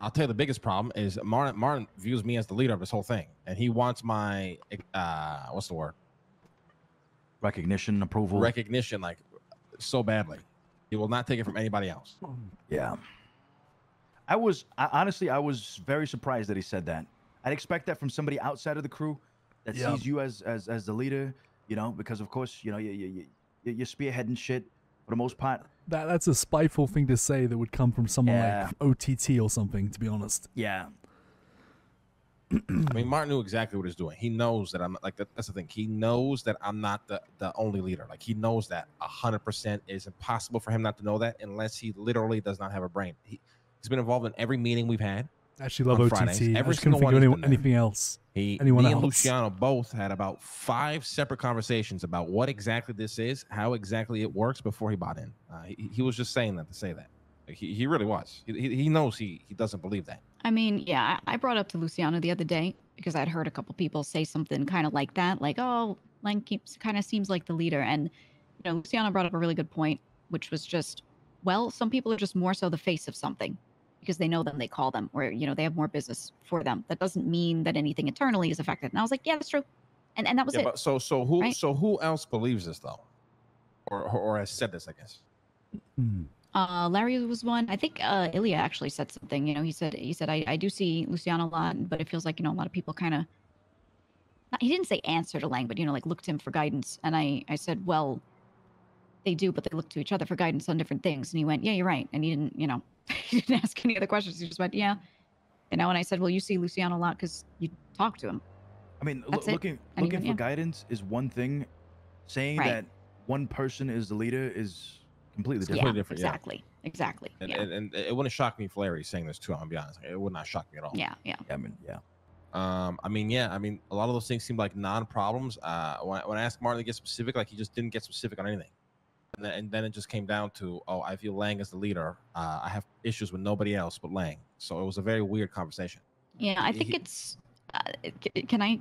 I'll tell you the biggest problem is Martin views me as the leader of this whole thing, and he wants my what's the word? Recognition, approval. Recognition, like so badly. He will not take it from anybody else. Yeah. Honestly, I was very surprised that he said that. I'd expect that from somebody outside of the crew that sees you as the leader, you know, because of course, you know, you're spearheading shit for the most part. That's a spiteful thing to say that would come from someone like OTT or something, to be honest. Yeah. I mean, Martin knew exactly what he's doing. He knows that I'm like that's the thing. He knows that I'm not the only leader. Like he knows that 100% is impossible for him not to know that unless he literally does not have a brain. He's been involved in every meeting we've had. I actually love OTT. Fridays. Every single one. Anything else. Me and Luciano both had about 5 separate conversations about what exactly this is, how exactly it works before he bought in. He was just saying that to say that. Like, he really was. He knows he doesn't believe that. I mean, yeah, I brought up to Luciano the other day because I'd heard a couple people say something kind of like that, like, oh, Lang kind of seems like the leader. And, you know, Luciano brought up a really good point, which was just, well, some people are just more so the face of something because they know them, they call them, or, you know, they have more business for them. That doesn't mean that anything internally is affected. And I was like, yeah, that's true. And that was it. But so who else believes this though? Or has said this, I guess? Larry was one. I think Ilya actually said something. You know, he said I do see Luciano a lot, but it feels like, you know, a lot of people kind of. He didn't say answer to Lang, but, you know, like look to him for guidance. And I said, well, they do, but they look to each other for guidance on different things. And he went, yeah, you're right. And he didn't, you know, he didn't ask any other questions. He just went, yeah. You know, and I said, well, you see Luciano a lot because you talk to him. I mean, looking for guidance is one thing. Saying that one person is the leader is completely different. Yeah, exactly. And it wouldn't shock me if Larry's saying this too. I'll be honest. It would not shock me at all. Yeah. I mean, yeah. I mean, a lot of those things seem like non-problems. When I asked Martin to get specific, like he just didn't get specific on anything. And then it just came down to, oh, I feel Lang is the leader. I have issues with nobody else but Lang. So it was a very weird conversation. Yeah, I think it's. Can I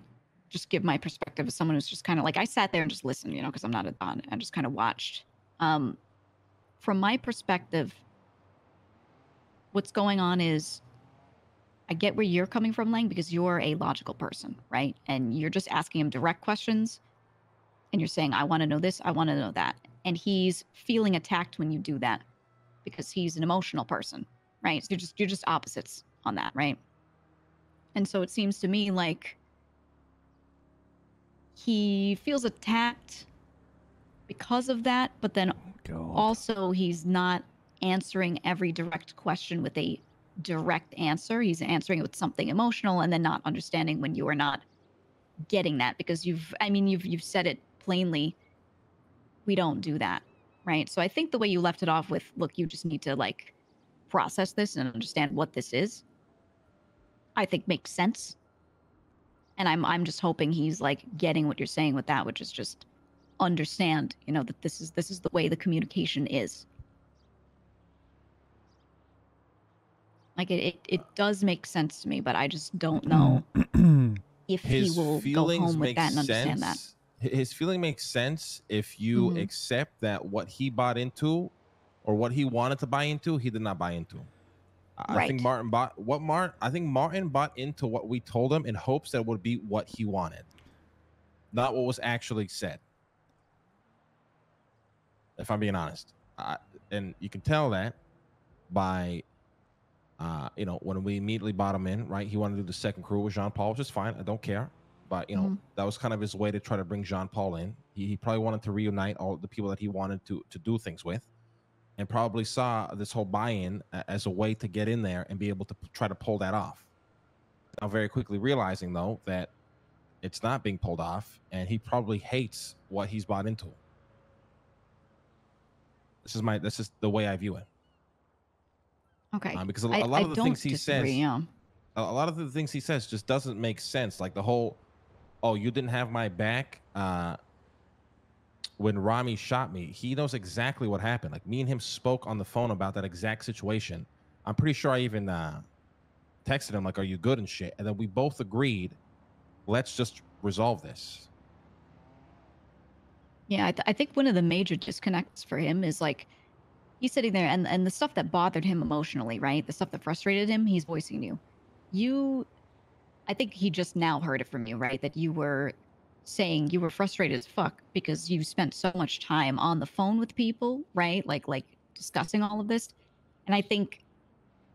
just give my perspective as someone who's just kind of like, I sat there and just listened, you know, because I'm not a Don. I just kind of watched. From my perspective, what's going on is, I get where you're coming from, Lang, because you're a logical person, right? And you're just asking him direct questions, and you're saying, I want to know this, I want to know that. And he's feeling attacked when you do that because he's an emotional person, right? So you're just opposites on that, right? And so it seems to me like he feels attacked because of that, but then also he's not answering every direct question with a direct answer. He's answering it with something emotional and then not understanding when you are not getting that, because you've said it plainly. We don't do that, right? So I think the way you left it off with, look, you just need to like process this and understand what this is, I think makes sense. And I'm just hoping he's like getting what you're saying with that, which is just understand, you know, that this is the way the communication is. Like it does make sense to me, but I just don't know if he will go home with that and understand that. His feeling makes sense if you accept that what he bought into or what he wanted to buy into, he did not buy into. I think Martin bought into what we told him in hopes that it would be what he wanted, not what was actually said. If I'm being honest, and you can tell that by, you know, when we immediately bought him in, right? He wanted to do the second crew with Jean-Paul, which is fine. I don't care. But, you know, that was kind of his way to try to bring Jean-Paul in. He probably wanted to reunite all the people that he wanted to do things with, and probably saw this whole buy-in as a way to get in there and be able to try to pull that off. Now, very quickly realizing, though, that it's not being pulled off, and he probably hates what he's bought into. This is the way I view it. Okay. Because a lot of the things he says, a lot of the things he says just doesn't make sense. Like the whole, oh, you didn't have my back when Rami shot me. He knows exactly what happened. Like me and him spoke on the phone about that exact situation. I'm pretty sure I even texted him like, are you good and shit? And then we both agreed, let's just resolve this. Yeah, I think one of the major disconnects for him is like, he's sitting there, and the stuff that bothered him emotionally, right? The stuff that frustrated him, he's voicing you. I think he just now heard it from you, right? That you were saying you were frustrated as fuck because you spent so much time on the phone with people, right? Like discussing all of this. And I think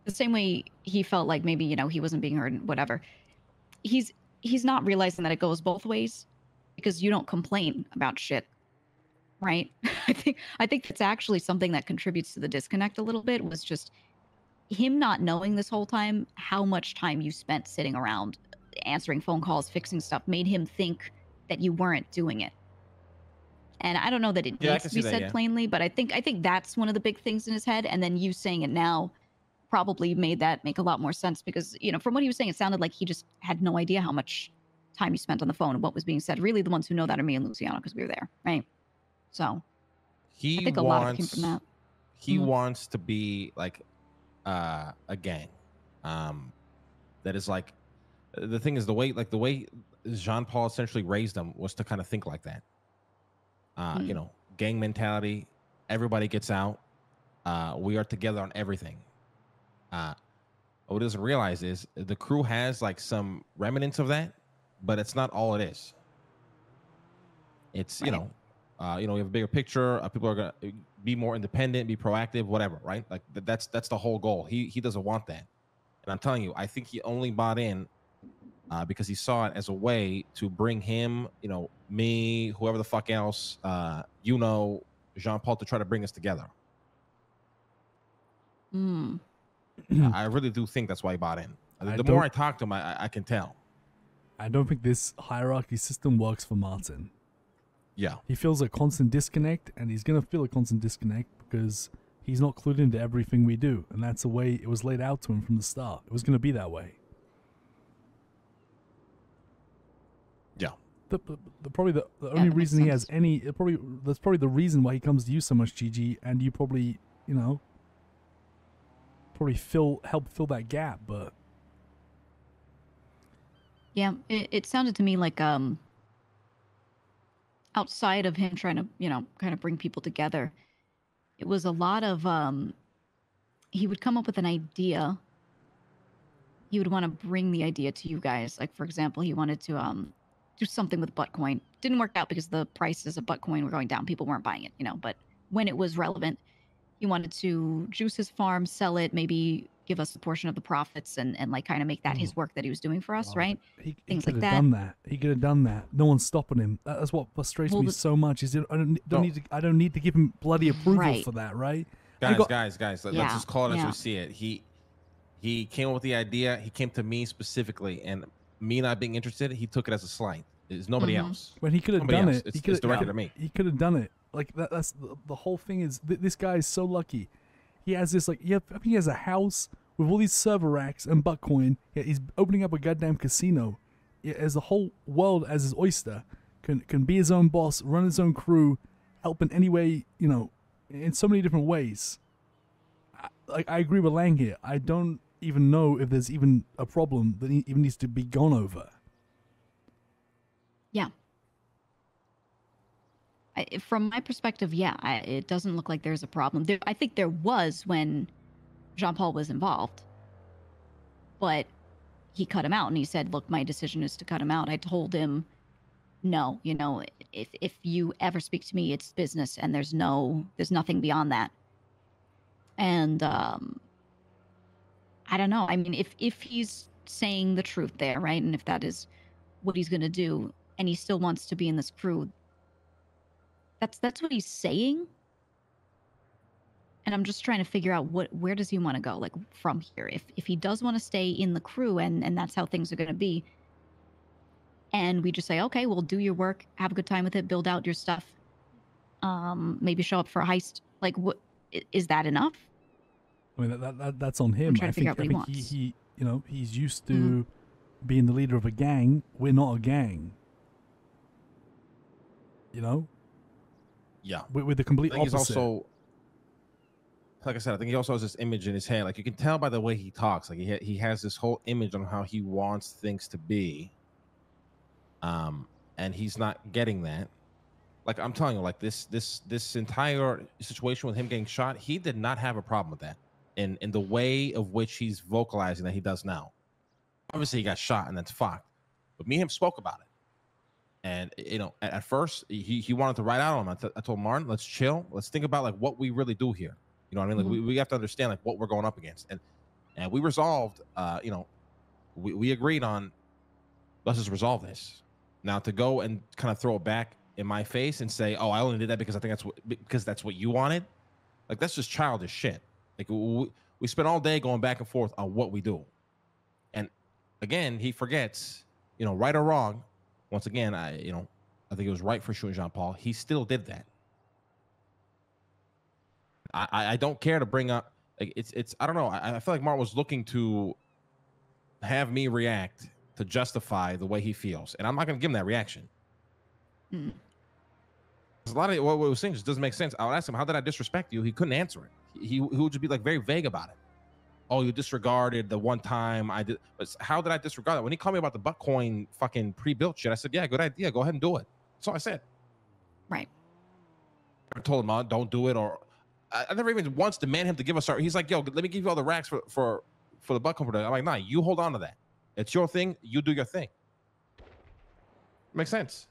the same way he felt like maybe, he wasn't being heard, whatever. He's not realizing that it goes both ways because you don't complain about shit, right? I think that's actually something that contributes to the disconnect a little bit, was just him not knowing this whole time how much time you spent sitting around answering phone calls, fixing stuff, made him think that you weren't doing it. And I don't know that it needs to be said plainly, but I think that's one of the big things in his head. And then you saying it now probably made that make a lot more sense because, from what he was saying, it sounded like he just had no idea how much time you spent on the phone and what was being said. Really, the ones who know that are me and Luciano because we were there, right? So I think a lot of it came from that. He wants to be like a gang. That is like, the thing is, the way Jean Paul essentially raised them was to kind of think like that. Gang mentality. Everybody gets out. We are together on everything. What he doesn't realize is the crew has like some remnants of that, but it's not all it is. It's right. You have a bigger picture. People are gonna be more independent, be proactive, whatever, right? Like that's the whole goal. He doesn't want that, and I'm telling you, I think he only bought in because he saw it as a way to bring him, me, whoever the fuck else, Jean Paul, to try to bring us together. I really do think that's why he bought in. The more I talk to him, I can tell. I don't think this hierarchy system works for Martin. Yeah. He feels a constant disconnect, and he's going to feel a constant disconnect because he's not clued into everything we do. And that's the way it was laid out to him from the start. It was going to be that way. Yeah. Probably the only reason he has any... that's probably the reason why he comes to you so much, Gigi, and you probably, probably help fill that gap, but... Yeah, it sounded to me like outside of him trying to, kind of bring people together, it was a lot of he would come up with an idea. He would want to bring the idea to you guys. Like, for example, he wanted to do something with Buttcoin. Didn't work out because the prices of Buttcoin were going down. People weren't buying it, but when it was relevant, he wanted to juice his farm, sell it, maybe give us a portion of the profits and like kind of make that his work that he was doing for us, right? Things like that. He could have done that. No one's stopping him. That's what frustrates me so much. Is I don't need to give him bloody approval for that, right? Guys, let's just call it as we see it. He came up with the idea. He came to me specifically, and me not being interested, he took it as a slight. There's nobody else. When he could have done it, it's directed at me. He could have done it. Like that's the whole thing. Is this guy is so lucky. He has this I think he has a house with all these server racks and Buttcoin. He's opening up a goddamn casino. As the whole world as his oyster, can be his own boss, run his own crew, help in any way, in so many different ways. I agree with Lang here. I don't even know if there's even a problem that even needs to be gone over. Yeah. From my perspective, it doesn't look like there's a problem. I think there was when Jean-Paul was involved, but he cut him out and he said, look, my decision is to cut him out. I told him, no, if you ever speak to me, it's business and there's nothing beyond that. And I don't know. I mean, if he's saying the truth there, right? And if that is what he's going to do and he still wants to be in this crew, that's what he's saying. And I'm just trying to figure out where does he want to go, like from here? If he does want to stay in the crew and that's how things are going to be, and we just say, okay, well, do your work, have a good time with it, build out your stuff, maybe show up for a heist. Like, what is that enough? I mean, that's on him. I think he he's used to being the leader of a gang. We're not a gang. Yeah. We're the complete opposite. He's also, like I said, I think he also has this image in his head. Like, you can tell by the way he talks. Like, he has this whole image on how he wants things to be. And he's not getting that. like I'm telling you, like this entire situation with him getting shot, he did not have a problem with that. In the way of which he's vocalizing that he does now. Obviously, he got shot, and that's fucked. But me and him spoke about it. And you know, at first, he wanted to write out on him. I told Martin, let's chill. Let's think about like what we really do here. You know what I mean? Like we have to understand like what we're going up against. And we resolved. You know, we agreed on. Let's just resolve this. Now to go and kind of throw it back in my face and say, "Oh, I only did that because I think that's what you wanted." Like that's just childish shit. Like we spent all day going back and forth on what we do. And again, he forgets, you know, right or wrong. Once again, I think it was right for shooting Jean Paul. He still did that. I don't care to bring up like it's I don't know. I feel like Martin was looking to have me react to justify the way he feels, and I'm not going to give him that reaction. A lot of what we were saying just doesn't make sense. I would ask him, "How did I disrespect you?" He couldn't answer it. He would just be like very vague about it. Oh, you disregarded the one time I did. But how did I disregard that? When he called me about the Buckcoin fucking pre-built shit, I said, "Yeah, good idea. Go ahead and do it." That's all I said. Right. I told him, "Oh, don't do it," or I never even once demand him to give us our. He's like, "Yo, let me give you all the racks for the Buckcoin product." I'm like, "Nah, you hold on to that. It's your thing. You do your thing." Makes sense.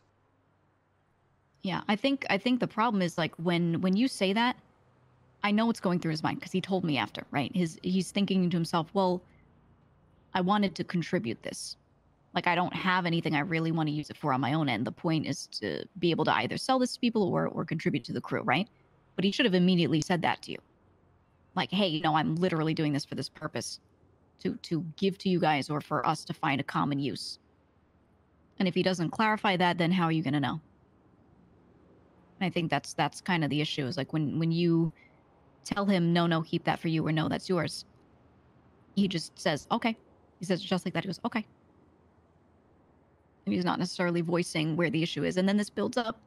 Yeah, I think the problem is like when you say that, I know what's going through his mind because he told me after, right? He's thinking to himself, well, I wanted to contribute this. Like I don't have anything I really want to use it for on my own end. The point is to be able to either sell this to people or contribute to the crew, right? But he should have immediately said that to you. Like, hey, you know, I'm literally doing this for this purpose, to give to you guys or for us to find a common use. And if he doesn't clarify that, then how are you going to know? And I think that's kind of the issue is like when you tell him, no, keep that for you, or no, that's yours. He just says, okay. He says just like that. He goes, okay. And he's not necessarily voicing where the issue is. And then this builds up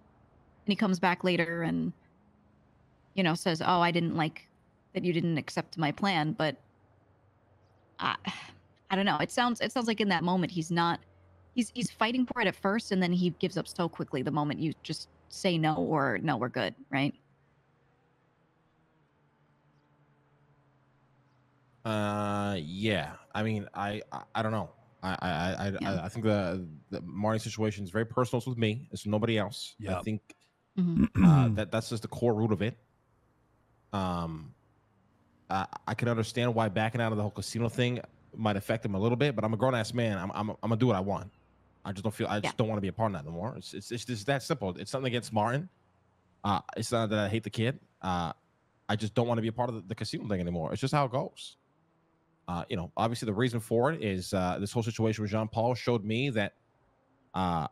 and he comes back later and, you know, says, oh, I didn't like that you didn't accept my plan. But I don't know. It sounds like in that moment, he's fighting for it at first. And then he gives up so quickly the moment you just say no or no, we're good. Right. Yeah. I mean, I don't know. I think the Marty situation is very personal with me. It's nobody else. Yeah. I think that's just the core root of it. I can understand why backing out of the whole casino thing might affect him a little bit, but I'm a grown ass man. I'm gonna do what I want. I just don't want to be a part of that no more. It's just that simple. It's something against Martin. It's not that I hate the kid. I just don't want to be a part of the casino thing anymore. It's just how it goes. You know, obviously the reason for it is this whole situation with Jean Paul showed me that I'm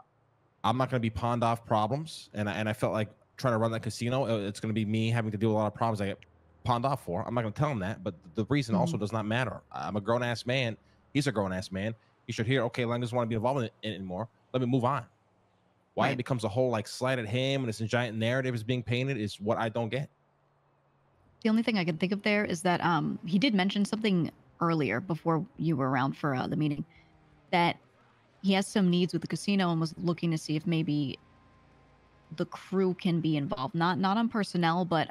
not going to be pawned off problems, and I felt like trying to run that casino, it's going to be me having to deal with a lot of problems I get pawned off for. I'm not going to tell him that, but the reason also does not matter. I'm a grown ass man. He's a grown ass man. He should hear, okay, Lang doesn't want to be involved in it anymore. Let me move on. Why it becomes a whole like slight at him and this giant narrative is being painted is what I don't get. The only thing I can think of there is that he did mention something earlier before you were around for the meeting that he has some needs with the casino and was looking to see if maybe the crew can be involved. Not on personnel, but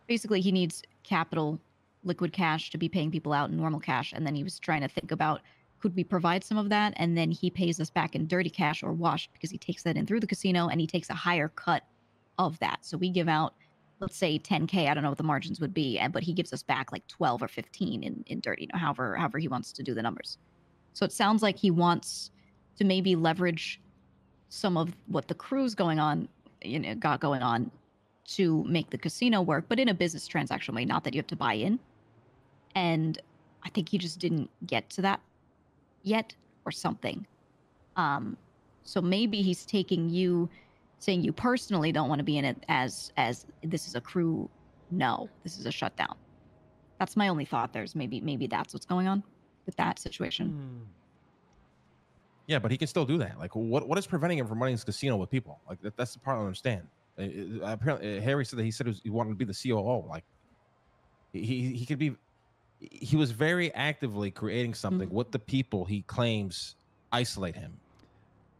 basically he needs capital, liquid cash to be paying people out in normal cash. And then he was trying to think about, could we provide some of that? And then he pays us back in dirty cash or wash because he takes that in through the casino and he takes a higher cut of that. So we give out, let's say 10K. I don't know what the margins would be, but he gives us back like 12 or 15 in dirty, you know, however he wants to do the numbers. So it sounds like he wants to maybe leverage some of what the crew's going on to make the casino work, but in a business transaction way, not that you have to buy in. And I think he just didn't get to that yet or something. So maybe he's taking you, saying you personally don't want to be in it as this is a crew. No, this is a shutdown. That's my only thought. There's maybe that's what's going on with that situation. Yeah, but he can still do that. Like, what is preventing him from running his casino with people? Like, that's the part I don't understand. Apparently, Harry said that he wanted to be the COO. Like, he could be. He was very actively creating something with the people he claims isolate him.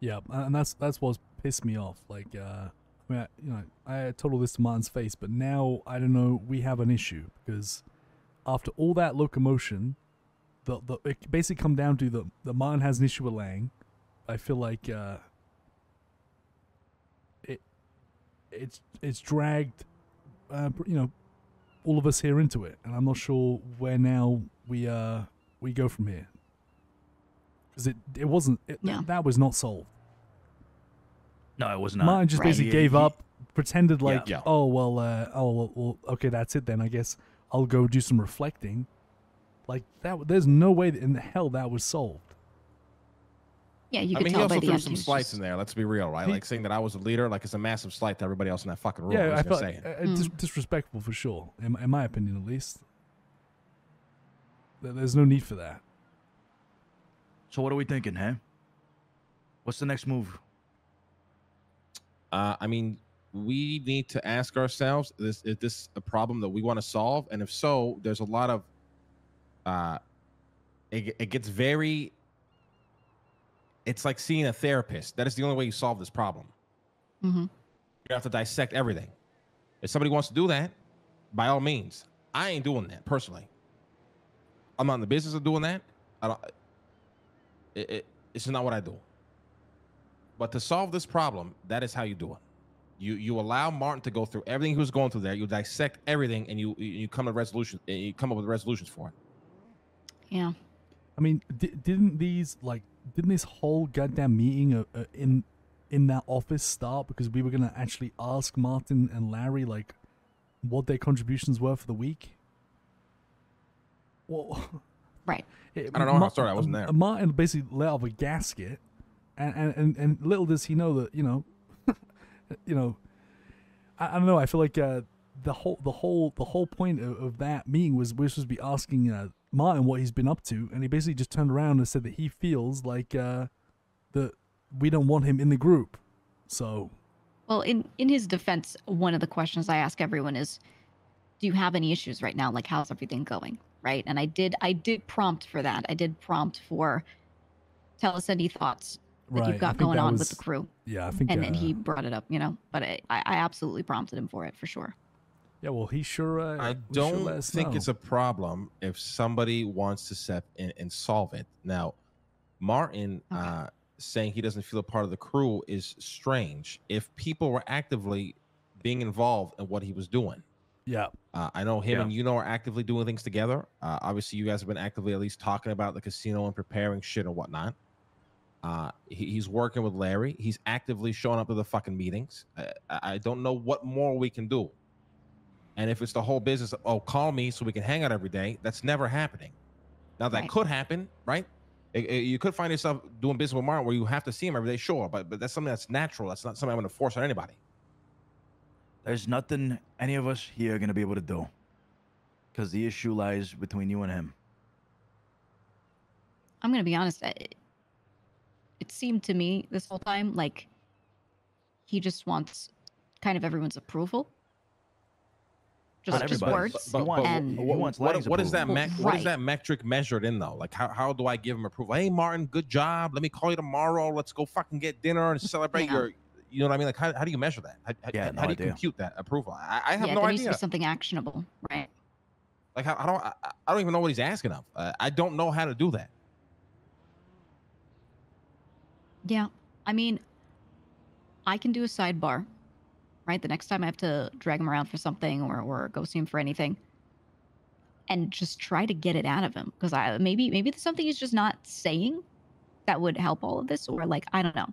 Yeah, and that's what's pissed me off. Like, I told all this to Martin's face, but now I don't know. We have an issue because after all that locomotion, it basically come down to the Martin has an issue with Lang. I feel like it's dragged all of us here into it, and I'm not sure where now we go from here because it wasn't that was not solved. No, it was not. Martin just basically gave up, pretended like, Yeah. oh well, okay, that's it then. I guess I'll go do some reflecting. Like that, there's no way in the hell that was solved. Yeah, you I could mean, he tell also by the threw end. some he's slights just- in there. Let's be real, right? Like saying that I was a leader, like it's a massive slight to everybody else in that fucking room. Yeah, I I'm just felt gonna say. disrespectful for sure, in my opinion at least. There's no need for that. So what are we thinking, huh? What's the next move? I mean, we need to ask ourselves: is this a problem that we want to solve? And if so, there's a lot of. It gets very. It's like seeing a therapist. That is the only way you solve this problem. Mhm. You have to dissect everything. If somebody wants to do that, by all means. I ain't doing that personally. I'm not in the business of doing that. I don't. It's just not what I do. But to solve this problem, that is how you do it. You allow Martin to go through everything he was going through there. You dissect everything, and you come to resolution. You come up with resolutions for it. Yeah. I mean, didn't this whole goddamn meeting in that office start because we were gonna actually ask Martin and Larry like what their contributions were for the week? Well, Right. I don't know how it started. I wasn't there. Martin basically let off a gasket, and little does he know that I don't know. I feel like the whole point of that meeting was we're supposed to be asking Martin what he's been up to, and he basically just turned around and said that he feels like that we don't want him in the group. So, Well, in his defense, one of the questions I ask everyone is, do you have any issues right now? Like, how's everything going? Right. And I did prompt for that. I did prompt for, tell us any thoughts that right, you've I got think going that on was- with the crew. Yeah, I think. And he brought it up, but I absolutely prompted him for it for sure. Yeah, well, he sure. I he sure let don't us think know. it's a problem if somebody wants to step in and solve it. Now, Martin saying he doesn't feel a part of the crew is strange if people were actively being involved in what he was doing. Yeah. I know him and are actively doing things together. Obviously, you guys have been actively at least talking about the casino and preparing shit and whatnot. He's working with Larry. He's actively showing up to the fucking meetings. I don't know what more we can do. And if it's the whole business, call me so we can hang out every day, that's never happening. Now, that could happen, right? You could find yourself doing business with Martin where you have to see him every day, sure, but that's something that's natural. That's not something I'm going to force on anybody. There's nothing any of us here are going to be able to do because the issue lies between you and him. I'm going to be honest. It seemed to me this whole time like he just wants kind of everyone's approval. Just words. And what is that? Right. What is that metric measured in though? Like how do I give him approval? Hey, Martin, good job. Let me call you tomorrow. Let's go fucking get dinner and celebrate your. You know what I mean? Like how do you measure that? How do you compute that approval? I have no there idea. needs to be something actionable, right? Like I don't even know what he's asking of. I don't know how to do that. Yeah, I mean, I can do a sidebar, right? The next time I have to drag him around for something or go see him for anything, and just try to get it out of him because maybe there's something he's just not saying that would help all of this, or like I don't know,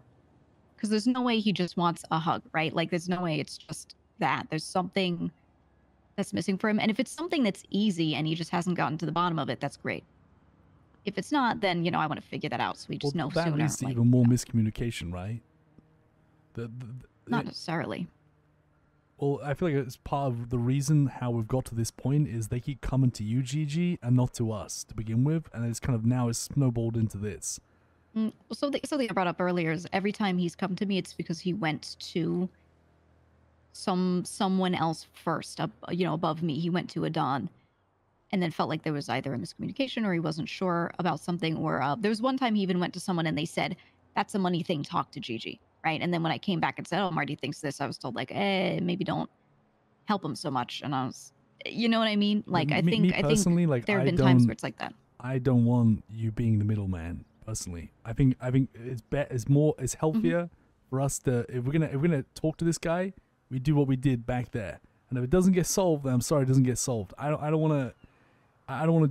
because there's no way he just wants a hug, right? Like there's no way it's just that. There's something that's missing for him, and if it's something that's easy and he just hasn't gotten to the bottom of it, that's great. If it's not, then I want to figure that out so we just know that sooner. leads to even more miscommunication, right? Not necessarily. Well, I feel like it's part of the reason how we've got to this point is they keep coming to you, Gigi, and not to us to begin with, and it's kind of now it's snowballed into this. Something I brought up earlier is every time he's come to me, it's because he went to someone else first, above me. He went to Adon, and then felt like there was either a miscommunication or he wasn't sure about something. Or there was one time he even went to someone and they said, "That's a money thing. Talk to Gigi." right? And then when I came back and said, "Oh, Marty thinks this," I was told like, maybe don't help him so much. And I was, you know what I mean? Like, I think personally, like, there have been times where it's like that. I don't want you being the middleman. Personally, I think it's healthier for us to, if we're gonna talk to this guy, we do what we did back there. And if it doesn't get solved, then I'm sorry, it doesn't get solved. I don't want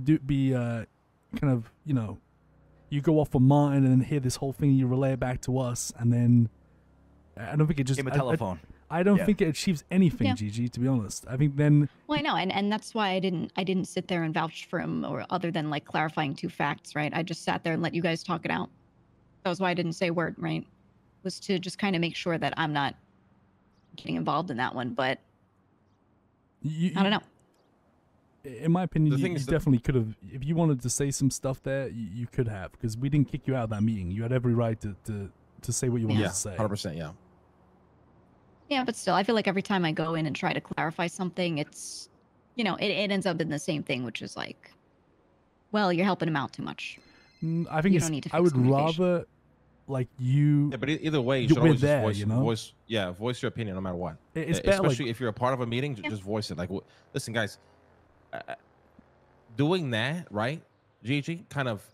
to be kind of, you know, you go off on Martin and then hear this whole thing, you relay it back to us, and then I don't think it just Give him a telephone. I don't think it achieves anything, Gigi, to be honest. I think then. Well, I know, and that's why I didn't sit there and vouch for him, or other than like clarifying 2 facts, right? I just sat there and let you guys talk it out. That was why I didn't say a word, right? Was to just kind of make sure that I'm not getting involved in that one. But I don't know. In my opinion, you definitely could have. If you wanted to say some stuff there, you could have, because we didn't kick you out of that meeting. You had every right to say what you wanted to say. 100%, yeah. Yeah, but still, I feel like every time I go in and try to clarify something, it's, you know, it ends up in the same thing, which is like, well, you're helping him out too much. I think I would rather, like, you. Yeah, but either way, you should always there, voice, you know? voice your opinion no matter what. It's better, especially if you're a part of a meeting, just voice it. Like, listen, guys, doing that, right, Gigi, kind of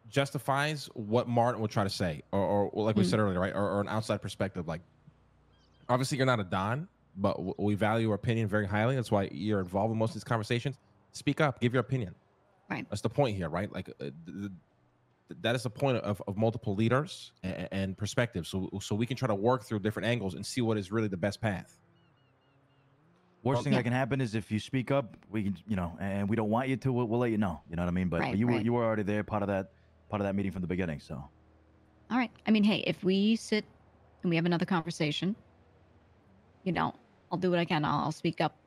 justifies what Martin would try to say, or like we said earlier, right, or an outside perspective, like. Obviously, you're not a Don, but we value your opinion very highly. That's why you're involved in most of these conversations. Speak up. Give your opinion. Right. That's the point here, right? Like, that is the point of multiple leaders and perspectives. So we can try to work through different angles and see what is really the best path. Worst thing that can happen is if you speak up, we can, you know, and we don't want you to, we'll let you know. You know what I mean? But you were already there, part of that meeting from the beginning. So. All right. I mean, hey, if we sit and we have another conversation, you know, I'll do what I can. I'll speak up,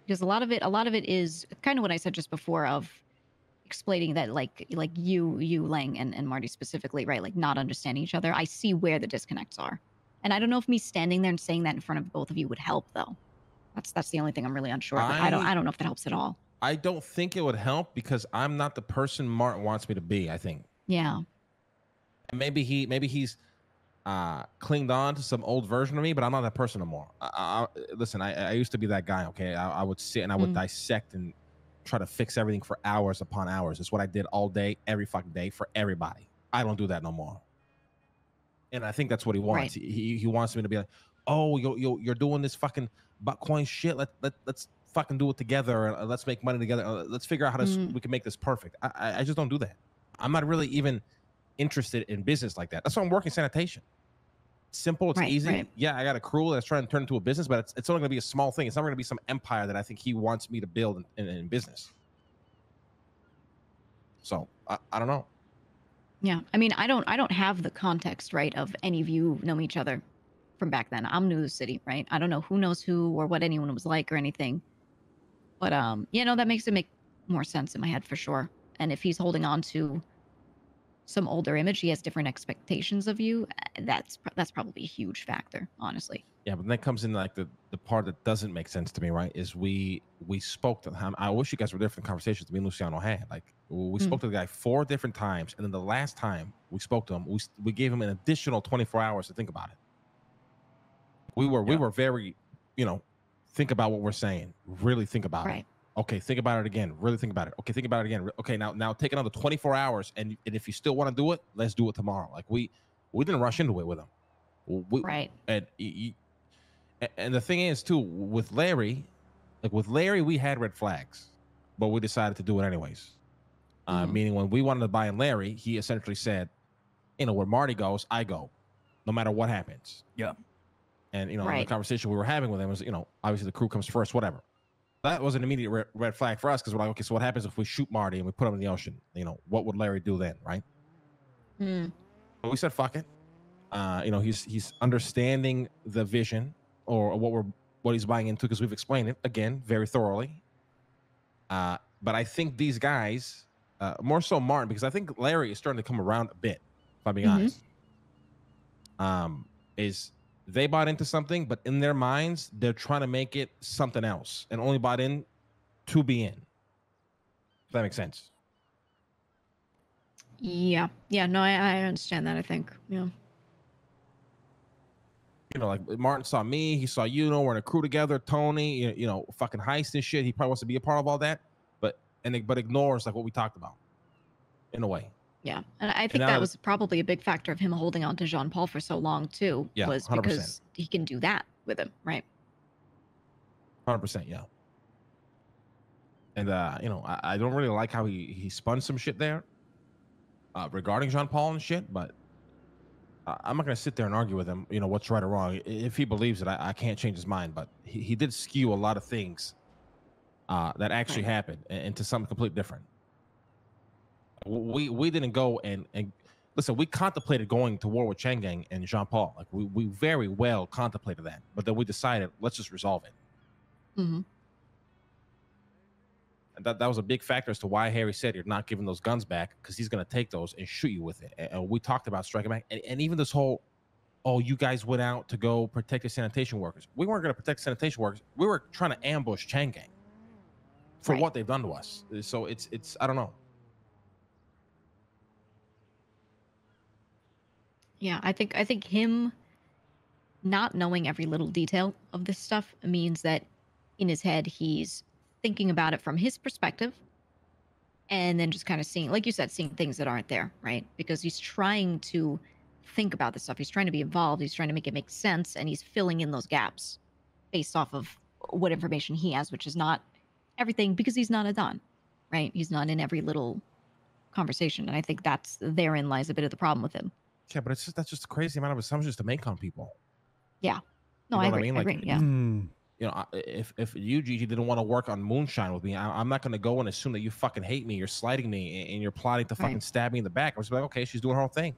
because a lot of it is kind of what I said just before, of explaining that, like you Lang and Marty specifically, right? Like, not understanding each other. I see where the disconnects are, and I don't know if me standing there and saying that in front of both of you would help, though. That's the only thing I'm really unsure of. I don't know if that helps at all. I don't think it would help, because I'm not the person Martin wants me to be, I think. Yeah. Maybe he's clinged on to some old version of me, but I'm not that person anymore. Listen, I used to be that guy, okay? I would sit and I would dissect and try to fix everything for hours upon hours. It's what I did all day, every fucking day, for everybody. I don't do that no more. And I think that's what he wants. Right. He wants me to be like, oh, you're doing this fucking buttcoin shit. Let's fucking do it together. Let's make money together. Let's figure out how we can make this perfect. I just don't do that. I'm not really even interested in business like that. That's why I'm working sanitation. Simple, it's easy. Right. Yeah, I got a crew that's trying to turn into a business, but it's only going to be a small thing. It's not going to be some empire that I think he wants me to build in business. So I don't know. Yeah, I mean, I don't have the context, right, of any of you know each other from back then. I'm new to the city, right? I don't know who knows who or what anyone was like or anything. But you know, that makes it make more sense in my head for sure. And if he's holding on to some older image, he has different expectations of you. That's probably a huge factor, honestly. Yeah, but that comes in like the part that doesn't make sense to me, right? Is we spoke to him. I wish you guys were different conversations me and Luciano had. Like, we spoke to the guy 4 different times, and then the last time we spoke to him, we gave him an additional 24 hours to think about it. We were very, you know, think about what we're saying. Really think about it. Okay, think about it again. Really think about it. Okay, think about it again. Okay, now take another 24 hours, and if you still want to do it, let's do it tomorrow. Like, we didn't rush into it with him. Right. And the thing is, too, with Larry, we had red flags, but we decided to do it anyways. Meaning, when we wanted to buy in Larry, he essentially said, you know, where Marty goes, I go, no matter what happens. Yeah. And, you know, the conversation we were having with him was, you know, obviously the crew comes first, whatever. That was an immediate red flag for us, because we're like, okay, so what happens if we shoot Marty and we put him in the ocean? You know, what would Larry do then, right? But we said, fuck it. You know, he's understanding the vision or what he's buying into, because we've explained it again very thoroughly. But I think these guys, more so Martin, because I think Larry is starting to come around a bit, if I'm being honest. Is they bought into something, but in their minds, they're trying to make it something else, and only bought in to be in. If that makes sense. Yeah. No, I understand that, I think. Yeah. You know, like Martin saw me, he saw you know, we're in a crew together, Tony, you know, fucking heist and shit. He probably wants to be a part of all that, but ignores like what we talked about in a way. Yeah, and I And think now that was probably a big factor of him holding on to Jean Paul for so long too. Yeah, Was 100%. because he can do that with him, right? 100%, yeah. And you know, I don't really like how he spun some shit there regarding Jean Paul and shit, but I'm not gonna sit there and argue with him, you know, what's right or wrong. If he believes it, I can't change his mind, but he did skew a lot of things that actually happened into something completely different. We didn't go and listen, we contemplated going to war with Chang Gang and Jean Paul. Like we very well contemplated that, but then we decided let's just resolve it. Mm-hmm. And that was a big factor as to why Harry said you're not giving those guns back, because he's going to take those and shoot you with it. And we talked about striking back. And even this whole, oh, you guys went out to go protect the sanitation workers. We weren't going to protect sanitation workers. We were trying to ambush Chang Gang for what they've done to us. So it's I don't know. Yeah, I think him not knowing every little detail of this stuff means that in his head he's thinking about it from his perspective, and then just kind of seeing, like you said, seeing things that aren't there, right? Because he's trying to think about this stuff. He's trying to be involved. He's trying to make it make sense, and he's filling in those gaps based off of what information he has, which is not everything, because he's not a Don, right? He's not in every little conversation, and I think therein lies a bit of the problem with him. Yeah, but that's just a crazy amount of assumptions to make on people. Yeah. No, you know I what agree. I mean? I agree. Yeah. You know, if you, Gigi, didn't want to work on Moonshine with me, I'm not going to go and assume that you fucking hate me, you're slighting me, and you're plotting to fucking stab me in the back. I was like, okay, she's doing her own thing.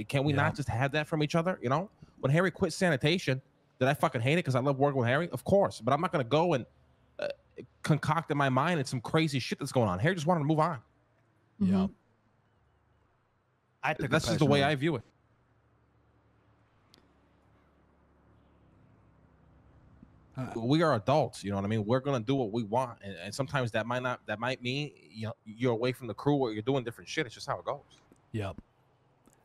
Can we not just have that from each other? You know, when Harry quit sanitation, did I fucking hate it because I love working with Harry? Of course, but I'm not going to go and concoct in my mind and some crazy shit that's going on. Harry just wanted to move on. Yeah. That's just the way I view it. We are adults, you know what I mean? We're gonna do what we want, and sometimes that might mean, you know, you're away from the crew or you're doing different shit. It's just how it goes. Yep.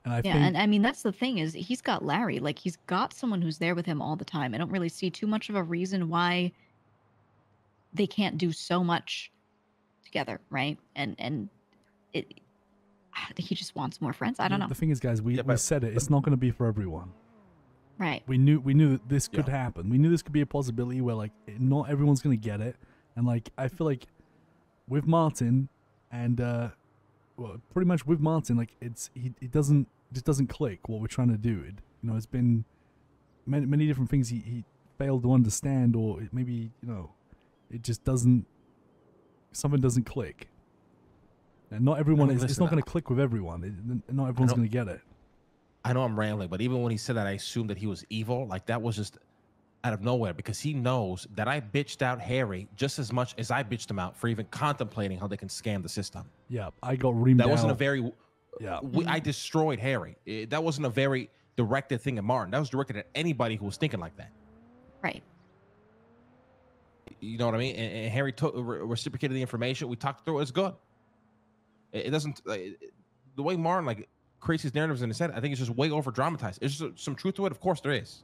And I and I mean that's the thing, is he's got Larry. Like, he's got someone who's there with him all the time. I don't really see too much of a reason why they can't do so much together, right? And it, I think he just wants more friends. I don't know. The thing is, guys, we said it. It's not going to be for everyone. Right. We knew that this could happen. We knew this could be a possibility where, like, not everyone's going to get it. And, like, I feel like with Martin and, well, pretty much with Martin, like, it doesn't click what we're trying to do. You know, it's been many different things he failed to understand, or maybe, you know, it just something doesn't click. And not everyone it's not going to click with everyone. Not everyone's going to get it. I know I'm rambling, but even when he said that, I assumed that he was evil. Like, that was just out of nowhere, because he knows that I bitched out Harry just as much as I bitched him out for even contemplating how they can scam the system. Yeah, I got reamed out. That wasn't a very... Yeah. I destroyed Harry. That wasn't a very directed thing at Martin. That was directed at anybody who was thinking like that. Right. You know what I mean? And Harry reciprocated the information. We talked through it. It's good. It doesn't... the way Martin, like, creates his narratives in his head, I think it's just way over dramatized. Is there some truth to it? Of course there is.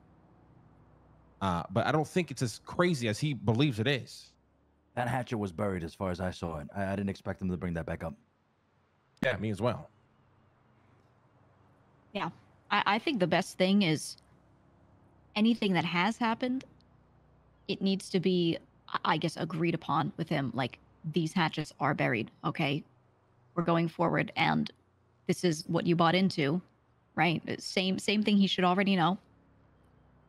But I don't think it's as crazy as he believes it is. That hatchet was buried as far as I saw it. I didn't expect him to bring that back up. Yeah, me as well. Yeah. I think the best thing is anything that has happened, it needs to be, I guess, agreed upon with him. Like, these hatchets are buried, okay? We're going forward, and this is what you bought into, right? Same thing he should already know.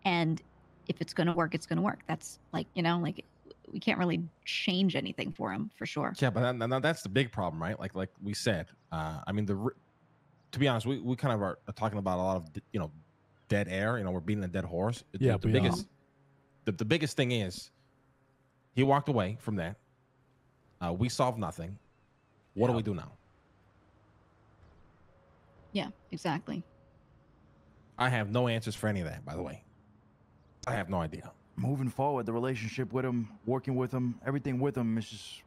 And if it's going to work, it's going to work. That's, like, you know, like, we can't really change anything for him, for sure. Yeah, but now that's the big problem, right? Like we said, I mean, to be honest, we kind of are talking about a lot of, you know, dead air. You know, we're beating a dead horse. Yeah, the biggest thing is he walked away from that. We solved nothing. What do we do now? Yeah, exactly. I have no answers for any of that, by the way. I have no idea. Moving forward, the relationship with him, working with him, everything with him is just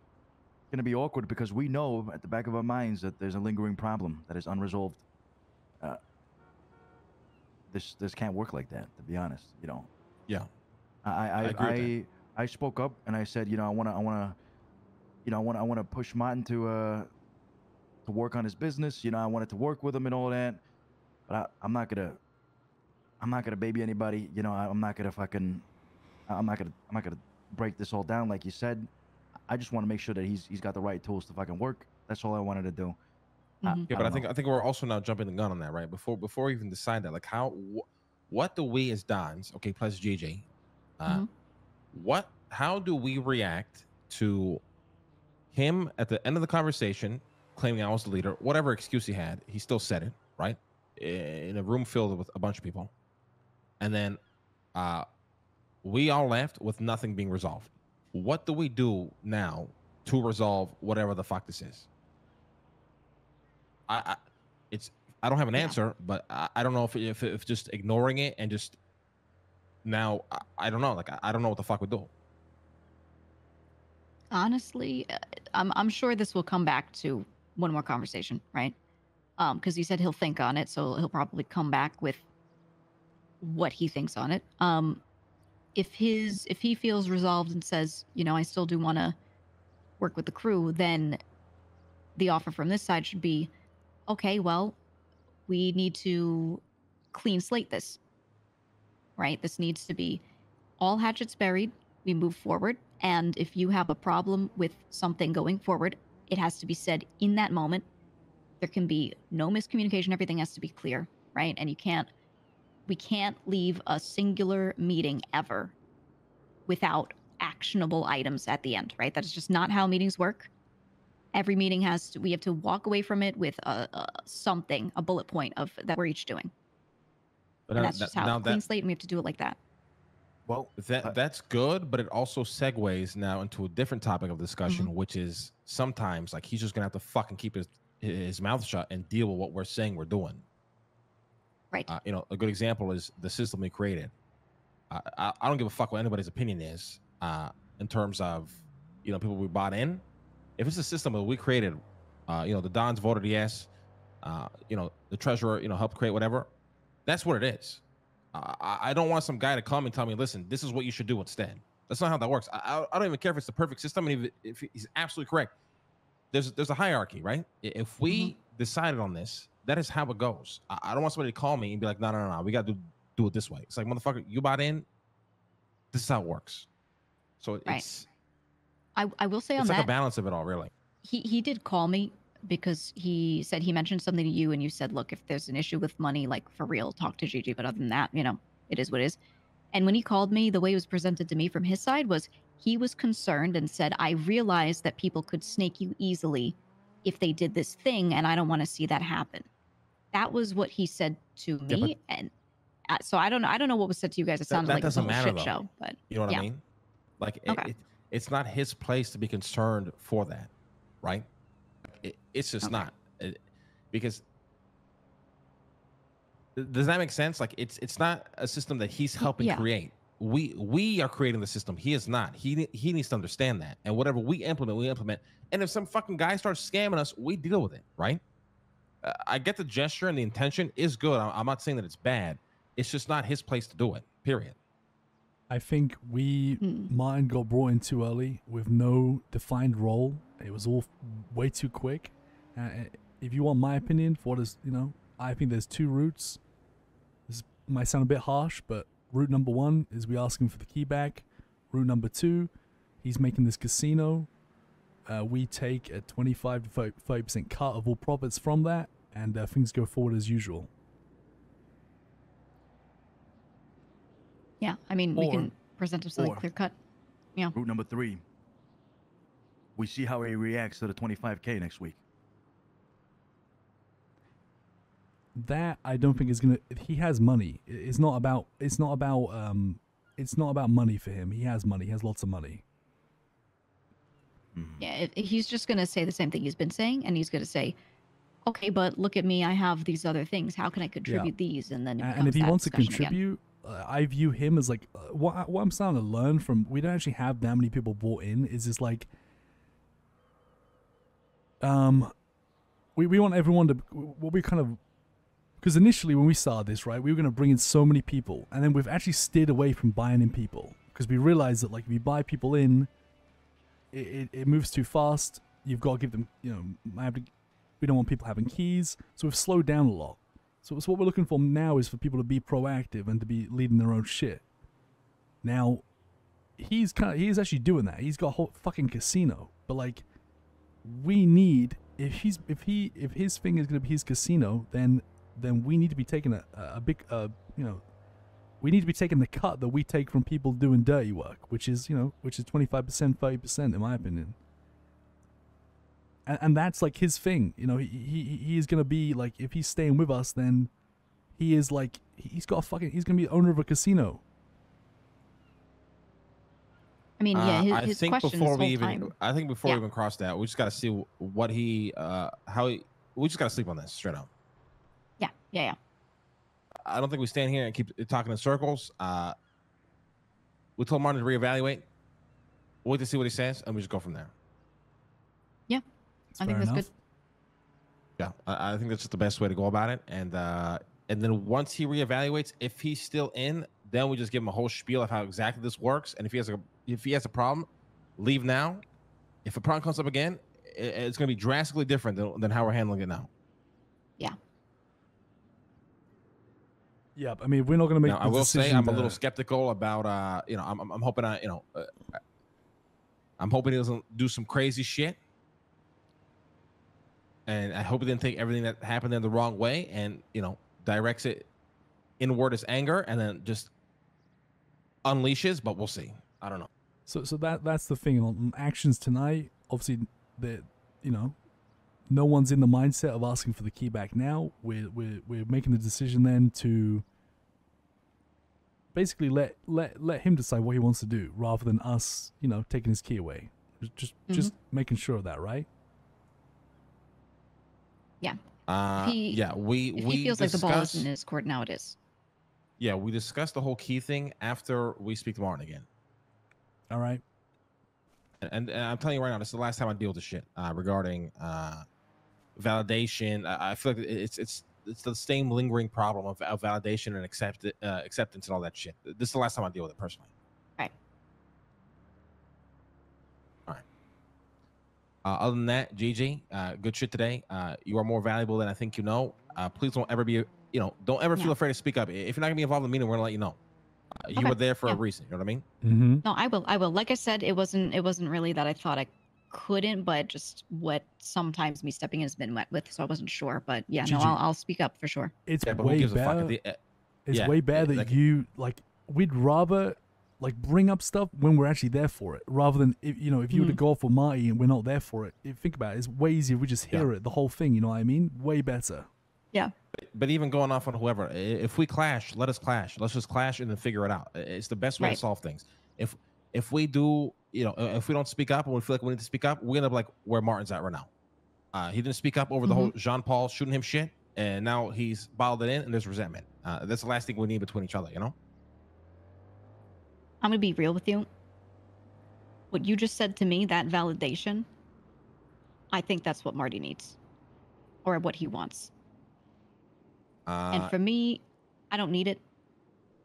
going to be awkward, because we know at the back of our minds that there's a lingering problem that is unresolved. this can't work like that. To be honest, you know. Yeah. I agree with I spoke up and I said, you know, I want to push Martin to work on his business. You know, I wanted to work with him and all that. But I'm not gonna baby anybody. You know, I'm not gonna break this all down like you said. I just want to make sure that he's got the right tools to fucking work. That's all I wanted to do. Mhm. Yeah, but I think we're also now jumping the gun on that, right? Before we even decide that, like, what do we as Dons, okay, plus JJ, Mhm. how do we react to him at the end of the conversation claiming I was the leader, whatever excuse he had, he still said it, right? In a room filled with a bunch of people, and then we all left with nothing being resolved. What do we do now to resolve whatever the fuck this is? I it's I don't have an Yeah. answer, but I don't know if just ignoring it and just now I don't know. Like I don't know what the fuck we do. Honestly, I'm sure this will come back to one more conversation, right? Because he said he'll think on it, so he'll probably come back with what he thinks on it. If he feels resolved and says, you know, I still do want to work with the crew, then the offer from this side should be, okay, well, we need to clean slate this, right? This needs to be all hatchets buried. We move forward. And if you have a problem with something going forward, it has to be said in that moment. There can be no miscommunication. Everything has to be clear, right? And we can't leave a singular meeting ever without actionable items at the end, right? That is just not how meetings work. Every meeting we have to walk away from it with a bullet point of that we're each doing. But And that's just how clean slate, and we have to do it like that. Well, that's good, but it also segues now into a different topic of discussion, which is sometimes like he's just gonna have to fucking keep his mouth shut and deal with what we're saying we're doing. Right. You know, a good example is the system we created. I don't give a fuck what anybody's opinion is in terms of, you know, people we bought in. If it's a system that we created, you know, the Dons voted yes, you know, the treasurer, you know, helped create whatever. That's what it is. I don't want some guy to come and tell me, listen, this is what you should do instead. That's not how that works. I don't even care if it's the perfect system. And if he's absolutely correct, there's a hierarchy, right? If we decided on this, that is how it goes. I don't want somebody to call me and be like, no, we got to do it this way. It's like, motherfucker, you bought in. This is how it works. So it's I will say on it's like that, a balance of it all, really. He did call me because he said he mentioned something to you, and you said, look, if there's an issue with money, like for real, talk to Gigi. But other than that, you know, it is what it is. And when he called me, the way it was presented to me from his side was he was concerned and said, I realized that people could snake you easily if they did this thing, and I don't want to see that happen. That was what he said to me, and so I don't know what was said to you guys. It sounded like it was a whole shit show, but you know what I mean? Like it's not his place to be concerned for that, right? It's just not because does that make sense? Like it's not a system that he's helping create. We are creating the system. He is not. He needs to understand that. And whatever we implement. And if some fucking guy starts scamming us, we deal with it, right? I get the gesture and the intention is good. I'm not saying that it's bad. It's just not his place to do it. Period. I think Martin got brought in too early with no defined role. It was all way too quick. If you want my opinion for what is, you know, I think there's two routes. This might sound a bit harsh, but route number one is we ask him for the key back. Route number two, he's making this casino. We take a 25 to 30% cut of all profits from that, and things go forward as usual. Yeah, I mean, we can present him something clear cut. Yeah. Route number three, we see how he reacts to the 25K next week. That I don't think is gonna. He has money. It's not about money for him. He has money. He has lots of money. Yeah, he's just gonna say the same thing he's been saying, and he's gonna say, "Okay, but look at me. I have these other things. How can I contribute these?" And then and if he wants to contribute, I view him as like what I'm starting to learn from. We don't actually have that many people bought in. Is just like we want everyone to what we kind of because initially when we started this, right, we were going to bring in so many people, and then we've actually steered away from buying in people because we realized that, like, if you buy people in, it moves too fast. You've got to give them, you know, we don't want people having keys, so we've slowed down a lot. So what we're looking for now is for people to be proactive and to be leading their own shit. Now, he's actually doing that. He's got a whole fucking casino, but like, we need, if his thing is gonna be his casino, then we need to be taking a big, you know, we need to be taking the cut that we take from people doing dirty work, which is 25%, 30%, in my opinion. And that's like his thing, you know. He is gonna be like, if he's staying with us, then he is like, he's gonna be the owner of a casino. I mean, yeah, his think question before this we whole even, time. I think before we even cross that, we just got to see what we just got to sleep on this straight up. Yeah. I don't think we stand here and keep talking in circles. We told Martin to reevaluate. We'll wait to see what he says, and we just go from there. Yeah, I think that's good. Yeah, I think that's just the best way to go about it. And then once he reevaluates, if he's still in, then we just give him a whole spiel of how exactly this works. And if he has a problem, leave now. If a problem comes up again, it's going to be drastically different than how we're handling it now. Yeah. Yeah, I mean, we're not going to make. Now, I will say I'm a little skeptical about. You know, I'm hoping I'm hoping he doesn't do some crazy shit. And I hope he didn't take everything that happened in the wrong way and, you know, directs it inward as anger and then just unleashes, but we'll see. I don't know. So that's the thing. On actions tonight, obviously, you know, no one's in the mindset of asking for the key back now. We're making the decision then to basically let him decide what he wants to do rather than us, you know, taking his key away. Just making sure of that, right? Yeah. We he feels like the ball is in his court now. It is. Yeah, we discussed the whole key thing after we speak to Martin again. All right. And I'm telling you right now, this is the last time I deal with this shit regarding validation. I feel like it's the same lingering problem of validation and acceptance and all that shit. This is the last time I deal with it personally. Right. All right. Other than that, Gigi, good shit today. You are more valuable than I think you know. Please don't ever be, don't ever feel afraid to speak up. If you're not gonna be involved in the meeting, we're gonna let you know. You were there for a reason. You know what I mean? Mm-hmm. No, I will. Like I said, it wasn't really that I thought I couldn't, but just what sometimes me stepping in has been met with, so I wasn't sure. But yeah, Gigi, no, I'll speak up for sure. It's way better. It's way better that you like. We'd rather like bring up stuff when we're actually there for it, rather than if you were to go off with Marty and we're not there for it. Think about it. It's way easier if we just hear it, the whole thing. You know what I mean? Way better. Yeah. But even going off on whoever, if we clash, let us clash. Let's just clash and then figure it out. It's the best way to solve things. If we do, if we don't speak up and we feel like we need to speak up, we end up like where Martin's at right now. He didn't speak up over the whole Jean-Paul shooting him shit, and now he's bottled it in, and there's resentment. That's the last thing we need between each other, you know? I'm going to be real with you. What you just said to me, that validation, I think that's what Marty needs, or what he wants. And for me, I don't need it.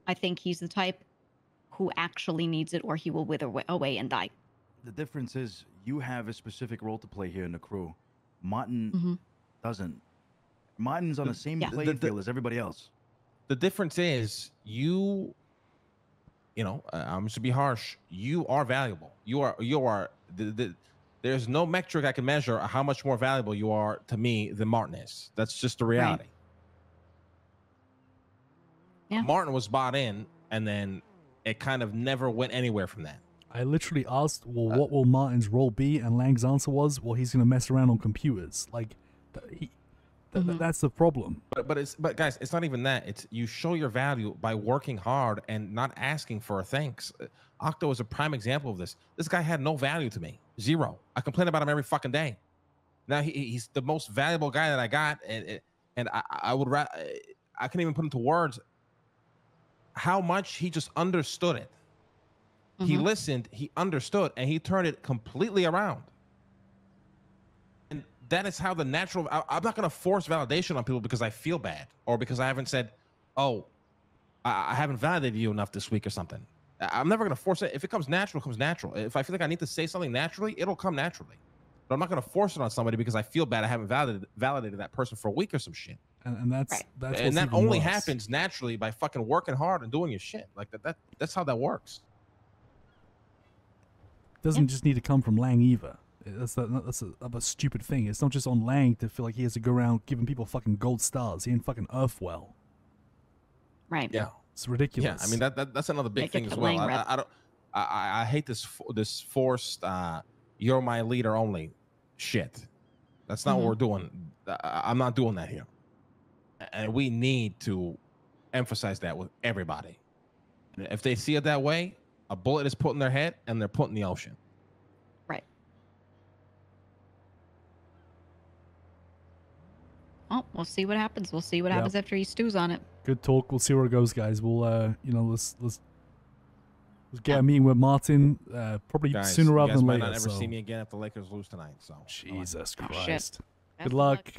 I think he's the type who actually needs it, or he will wither away and die. The difference is you have a specific role to play here in the crew. Martin doesn't. Martin's on the same playing field as everybody else. The difference is I'm just to be harsh. You are valuable. You are. There's no metric I can measure how much more valuable you are to me than Martin is. That's just the reality. Right. Yeah. Martin was bought in, and then it kind of never went anywhere from that. I literally asked, well, what will Martin's role be? And Lang's answer was, well, he's going to mess around on computers. Like, that's the problem. But guys, it's not even that. It's you show your value by working hard and not asking for a thanks. Octo is a prime example of this. This guy had no value to me. Zero. I complain about him every fucking day. Now he's the most valuable guy that I got, and I would rather, I can't even put into words how much he just understood it. He listened, he understood, and he turned it completely around. And that is how the natural. I'm not going to force validation on people because I feel bad or because I haven't said, oh, I haven't validated you enough this week or something. I'm never going to force it. If it comes natural, it comes natural. If I feel like I need to say something naturally, it'll come naturally. But I'm not going to force it on somebody because I feel bad I haven't validated that person for a week or some shit. And that's Right. that's And what's that even only worse. happens naturally by fucking working hard and doing your shit. Like that's how that works. Doesn't just need to come from Lang either. That's a stupid thing. It's not just on Lang to feel like he has to go around giving people fucking gold stars. He ain't fucking Earthwell. Right. Yeah. It's ridiculous. Yeah, I mean that's another big Make thing it as the well. Lang rep. I hate this forced you're my leader only shit. That's not what we're doing. I'm not doing that here. And we need to emphasize that with everybody. If they see it that way, a bullet is put in their head and they're put in the ocean. Right. Oh, we'll see what happens. We'll see what happens after he stews on it. Good talk. We'll see where it goes, guys. We'll let's get a meeting with Martin probably Guys, sooner rather you guys than might later. not ever so. see me again if the Lakers lose tonight. So Jesus Oh, shit. Christ. Best Good of luck.